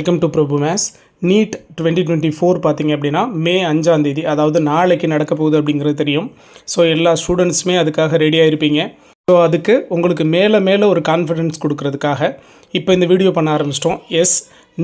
Welcome to Prabhu maths. NEET 2024 பார்த்தீங்க அப்படின்னா மே 5ஆம் தேதி, அதாவது நாளைக்கு நடக்க போகுது அப்படிங்கிறது தெரியும். ஸோ எல்லா ஸ்டூடெண்ட்ஸுமே அதுக்காக ரெடியாக இருப்பீங்க. ஸோ அதுக்கு உங்களுக்கு மேலே ஒரு கான்ஃபிடென்ஸ் கொடுக்கறதுக்காக இப்போ இந்த வீடியோ பண்ண ஆரம்பிச்சிட்டோம்.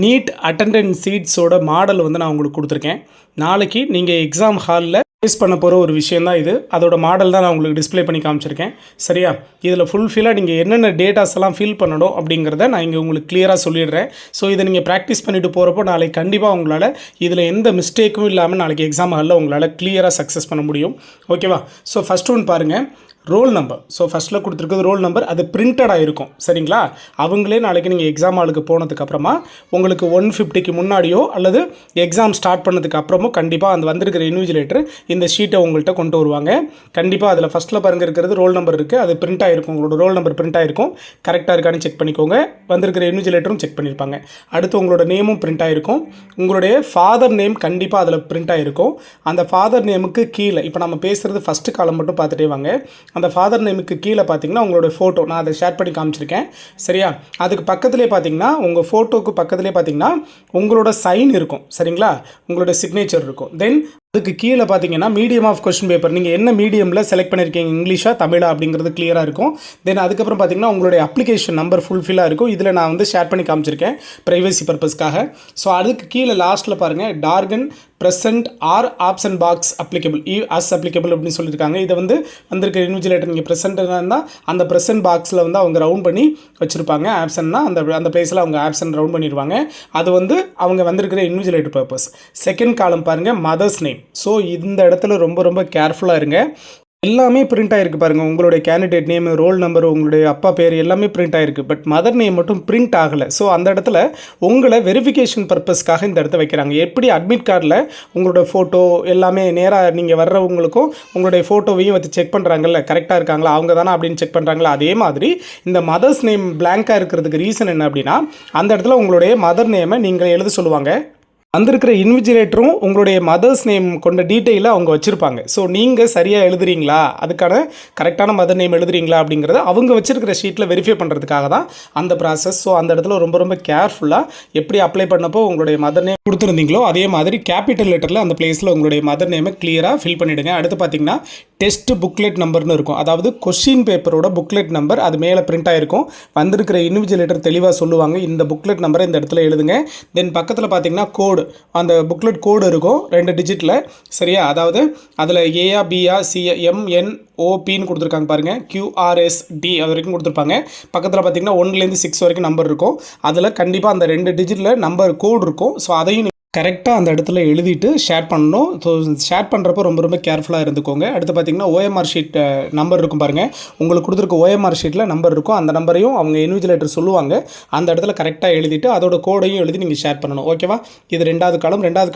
நீட் அட்டெண்டன்ஸ் சீட்ஸோட மாடல் வந்து நான் உங்களுக்கு கொடுத்துருக்கேன். நாளைக்கு நீங்கள் எக்ஸாம் ஹாலில் ஃபேஸ் பண்ண போகிற ஒரு விஷயம் தான் இது. அதோட மாடல் தான் நான் உங்களுக்கு டிஸ்பிளே பண்ணி காமிச்சிருக்கேன். சரியா? இதில் ஃபுல்ஃபில்லாக நீங்கள் என்னென்ன டேட்டாஸ் எல்லாம் ஃபில் பண்ணணும் அப்படிங்கிறத நான் இங்கே உங்களுக்கு கிளியராக சொல்லிடுறேன். ஸோ இதை நீங்கள் ப்ராக்டிஸ் பண்ணிட்டு போகிறப்போ நாளைக்கு கண்டிப்பாக உங்களால் இதில் எந்த மிஸ்டேக்கும் இல்லாமல் நாளைக்கு எக்ஸாம் ஹாலில் உங்களால் கிளியராக சக்ஸஸ் பண்ண முடியும். ஓகேவா? ஸோ ஃபஸ்ட் ஒன் பாருங்கள், ரோல் நம்பர். ஸோ ஃபஸ்ட்டில் கொடுத்துருக்குறது ரோல் நம்பர், அது பிரிண்டடாக இருக்கும். சரிங்களா? அவங்களே நாளைக்கு நீங்கள் எக்ஸாம் ஹாலுக்கு போனதுக்கப்புறமா உங்களுக்கு 150க்கு முன்னாடியோ அல்லது எக்ஸாம் ஸ்டார்ட் பண்ணதுக்கு அப்புறமோ கண்டிப்பாக அந்த வந்திருக்கிற இன்விஜிலேட்டர் இந்த ஷீட்டை உங்கள்கிட்ட கொண்டு வருவாங்க. கண்டிப்பாக அதில் ஃபஸ்ட்டில் பாருங்க இருக்கிறது ரோல் நம்பர் இருக்குது, அது பிரிண்ட் ஆகிருக்கும். உங்களோட ரோல் நம்பர் பிரிண்ட் ஆகிருக்கும். கரெக்டாக இருக்கான்னு செக் பண்ணிக்கோங்க. வந்திருக்கிற இன்விஜிலேட்டரும் செக் பண்ணியிருப்பாங்க. அடுத்து உங்களோட நேமும் பிரிண்ட் ஆகிருக்கும். உங்களுடைய ஃபாதர் நேம் கண்டிப்பாக அதில் பிரிண்ட் ஆகிருக்கும். அந்த ஃபாதர் நேமுக்கு கீழே இப்போ நம்ம பேசுகிறது ஃபஸ்ட்டு காலம் மட்டும் பார்த்துட்டே வாங்க. அந்த ஃபாதர் நேமுக்கு கீழே பார்த்தீங்கன்னா உங்களோட ஃபோட்டோ நான் அதை ஷேர் பண்ணி காமிச்சிருக்கேன். சரியா? அதுக்கு பக்கத்துலேயே பார்த்தீங்கன்னா உங்கள் ஃபோட்டோவுக்கு பக்கத்துலேயே பார்த்தீங்கன்னா உங்களோட சைன் இருக்கும். சரிங்களா? உங்களோட சிக்னேச்சர் இருக்கும். தென் அதுக்கு கீழே பார்த்தீங்கன்னா மீடியம் ஆஃப் கொஸ்டின் பேப்பர், நீங்கள் என்ன மீடியமில் செலக்ட் பண்ணியிருக்கீங்க, இங்கிலீஷா தமிழா அப்படிங்கிறது கிளியராக இருக்கும். தென் அதுக்கப்புறம் பார்த்தீங்கன்னா உங்களுடைய அப்ளிகேஷன் நம்பர் ஃபுல்ஃபில்லாக இருக்கும். இதில் நான் வந்து ஷேர் பண்ணி காமிச்சிருக்கேன் ப்ரைவசி பர்பஸ்க்காக. ஸோ அதுக்கு கீழே லாஸ்ட்டில் பாருங்கள், darken present or option box applicable as applicable அப்படின்னு சொல்லியிருக்காங்க. இதை வந்து வந்திருக்க இன்விஜிலேட்டர் நீங்கள் ப்ரெசென்ட்னா இருந்தால் அந்த ப்ரெசென்ட் பாக்ஸில் வந்து அவங்க ரவுண்ட் பண்ணி வச்சுருப்பாங்க. ஆப்ஷன்னா அந்த பிளேஸில் அவங்க ஆப்ஷன் ரவுண்ட் பண்ணிடுவாங்க. அது வந்து அவங்க வந்திருக்கிற இன்விஜிலேட்டர் பர்பஸ். செகண்ட் காலம் பாருங்கள், மதர்ஸ் நேம். ஸோ இந்த இடத்துல ரொம்ப கேர்ஃபுல்லாக இருங்க. எல்லாமே பிரிண்ட் ஆகிருக்கு பாருங்கள். உங்களுடைய கேண்டிடேட் நேம், ரோல் நம்பர், உங்களுடைய அப்பா பேர் எல்லாமே பிரிண்ட் ஆகிருக்கு. பட் மதர் நேம் மட்டும் பிரிண்ட் ஆகலை. ஸோ அந்த இடத்துல உங்களை வெரிஃபிகேஷன் பர்பஸ்க்காக இந்த இடத்த வைக்கிறாங்க. எப்படி அட்மிட் கார்டில் உங்களோட ஃபோட்டோ எல்லாமே நேராக நீங்கள் வர்றவங்களுக்கும் உங்களுடைய ஃபோட்டோவையும் வச்சு செக் பண்ணுறாங்கல்ல, கரெக்டாக இருக்காங்களா அவங்க தானே அப்படின்னு செக் பண்ணுறாங்களா, அதே மாதிரி இந்த மதர்ஸ் நேம் பிளாங்காக இருக்கிறதுக்கு ரீசன் என்ன அப்படின்னா, அந்த இடத்துல உங்களுடைய மதர் நேமை நீங்கள் எழுத சொல்லுவாங்க. வந்திருக்கிற இன்விஜிலேட்டரும் உங்களுடைய மதர்ஸ் நேம் கொண்ட டீட்டெயிலை அவங்க வச்சுருப்பாங்க. ஸோ நீங்கள் சரியாக எழுதுறீங்களா, அதுக்கான கரெக்டான மதர் நேம் எழுதுறீங்களா அப்படிங்கிறத அவங்க வச்சுருக்கிற ஷீட்டில் வெரிஃபை பண்ணுறதுக்காக தான் அந்த ப்ராசஸ். ஸோ அந்த இடத்துல ரொம்ப கேர்ஃபுல்லாக எப்படி அப்ளை பண்ணப்போ உங்களுடைய மதர் நேம் கொடுத்துருந்தீங்களோ அதே மாதிரி கேபிட்டல் லெட்டரில் அந்த பிளேஸில் உங்களுடைய மதர் நேமை கிளியராக ஃபில் பண்ணிவிடுங்க. அடுத்து பார்த்தீங்கன்னா டெஸ்ட் புக்லெட் நம்பர்னு இருக்கும். அதாவது கொஸ்டின் பேப்பரோட புக்லெட் நம்பர் அது மேலே பிரிண்ட் ஆகிருக்கும். வந்திருக்கிற இன்விஜிலேட்டர் தெளிவாக சொல்லுவாங்க, இந்த புக்லெட் நம்பரை இந்த இடத்துல எழுதுங்க. தென் பக்கத்தில் பார்த்தீங்கன்னா கோடு, அந்த புக்லெட் கோடு இருக்கும் 2 டிஜிட்டில். சரியா? அதாவது அதில் ஏஆ பிஆ சிஏ எம்என்ஓபின்னு கொடுத்துருக்காங்க பாருங்கள். QRSD அது வரைக்கும் கொடுத்துருப்பாங்க. பக்கத்தில் பார்த்தீங்கன்னா 1லேருந்து 6 வரைக்கும் நம்பர் இருக்கும். அதில் கண்டிப்பாக அந்த 2 டிஜிட்டில் நம்பர் கோடு இருக்கும். ஸோ அதையும் கரெக்டாக அந்த இடத்துல எழுதிட்டு ஷேர் பண்ணணும். ஸோ ஷேர் பண்ணுறப்போ ரொம்ப கேர்ஃபுல்லாக இருந்துக்கோங்க. அடுத்து பார்த்தீங்கன்னா OMR ஷீட் நம்பர் இருக்கும் பாருங்கள். உங்களுக்கு கொடுத்துருக்க OMR ஷீட்டில் நம்பர் இருக்கும். அந்த நம்பரையும் அவங்க இன்விஜிலேட்டர் சொல்லுவாங்க. அந்த இடத்துல கரெக்டாக எழுதிட்டு அதோட கோடையும் எழுதி நீங்கள் ஷேர் பண்ணணும். ஓகேவா? இது ரெண்டாவது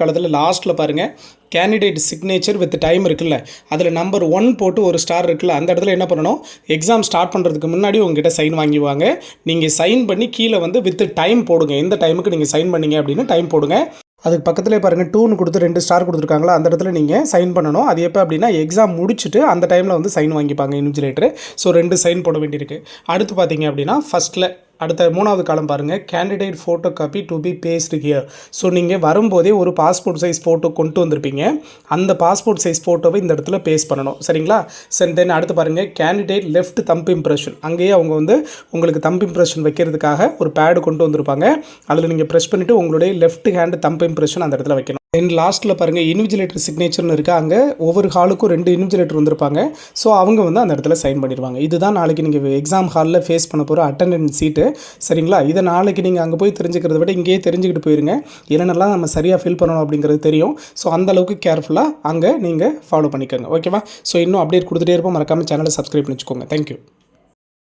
காலத்தில் லாஸ்ட்டில் பாருங்கள், கேண்டிடேட் சிக்னேச்சர் வித் டைம் இருக்குல்ல, அதில் நம்பர் 1 போட்டு ஒரு ஸ்டார் இருக்குல்ல, அந்த இடத்துல என்ன பண்ணணும், எக்ஸாம் ஸ்டார்ட் பண்ணுறதுக்கு முன்னாடி உங்ககிட்ட சைன் வாங்கிவாங்க. நீங்கள் சைன் பண்ணி கீழே வந்து வித் டைம் போடுங்க. எந்த டைமுக்கு நீங்கள் சைன் பண்ணீங்க அப்படின்னு டைம் போடுங்க. அதுக்கு பக்கத்துலேயே பாருங்கள் 2ன்னு கொடுத்து 2 ஸ்டார் கொடுத்துருக்காங்களா, அந்த இடத்துல நீங்கள் சைன் பண்ணணும். அது எப்போ அப்படின்னா எக்ஸாம் முடிச்சுட்டு அந்த டைமில் வந்து சைன் வாங்கிப்பாங்க இன்விஜிலேட்டர். ஸோ 2 சைன் போட வேண்டியிருக்கு. அடுத்து பார்த்தீங்க அப்படின்னா ஃபஸ்ட்டில் அடுத்த 3வது காலம் பாருங்கள், candidate photo copy to be pasted here. So நீங்கள் வரும்போதே ஒரு பாஸ்போர்ட் சைஸ் ஃபோட்டோ கொண்டு வந்திருப்பீங்க. அந்த பாஸ்போர்ட் சைஸ் ஃபோட்டோவை இந்த இடத்துல பேஸ்ட் பண்ணணும். சரிங்களா? தென் அடுத்து பாருங்கள், கேண்டிடேட் லெஃப்ட் தம்ப் இம்ப்ரெஷன். அங்கேயே அவங்க வந்து உங்களுக்கு தம்ப் இம்ப்ரெஷன் வைக்கிறதுக்காக ஒரு பேடு கொண்டு வந்திருப்பாங்க. அதில் நீங்கள் ப்ரெஸ் பண்ணிவிட்டு உங்களுடைய லெஃப்ட் ஹேண்டு தம்ப் இம்ப்ரெஷன் அந்த இடத்துல வைக்கணும். தென் லாஸ்ட்டில் பாருங்கள், இன்விஜிலேட்டர் சிக்னேச்சர்னு இருக்குது. அங்கே ஒவ்வொரு ஹாலுக்கும் 2 இன்விஜிலேட்டர் வந்திருப்பாங்க. ஸோ அவங்க வந்து அந்த இடத்துல சைன் பண்ணிடுவாங்க. இதுதான் நாளைக்கு நீங்கள் எக்ஸாம் ஹாலில் ஃபேஸ் பண்ண போகிற அட்டெண்டன்ஸ் சீட்டு. சரிங்களா? இதை நாளைக்கு நீங்கள் அங்கே போய் தெரிஞ்சுக்கிறத விட இங்கேயே தெரிஞ்சுக்கிட்டு போயிருங்க. என்னென்னலாம் நம்ம சரியாக ஃபில் பண்ணணும் அப்படிங்கிறது தெரியும். ஸோ அந்தளவுக்கு கேர்ஃபுல்லாக அங்கே நீங்கள் ஃபாலோ பண்ணிக்கோங்க. ஓகேவா? ஸோ இன்னும் அப்டேட் கொடுத்துட்டே இருப்போம். மறக்காமல் சேனலை சப்ஸ்கிரைப் பண்ணி வச்சுக்கோங்க. தேங்க்யூ.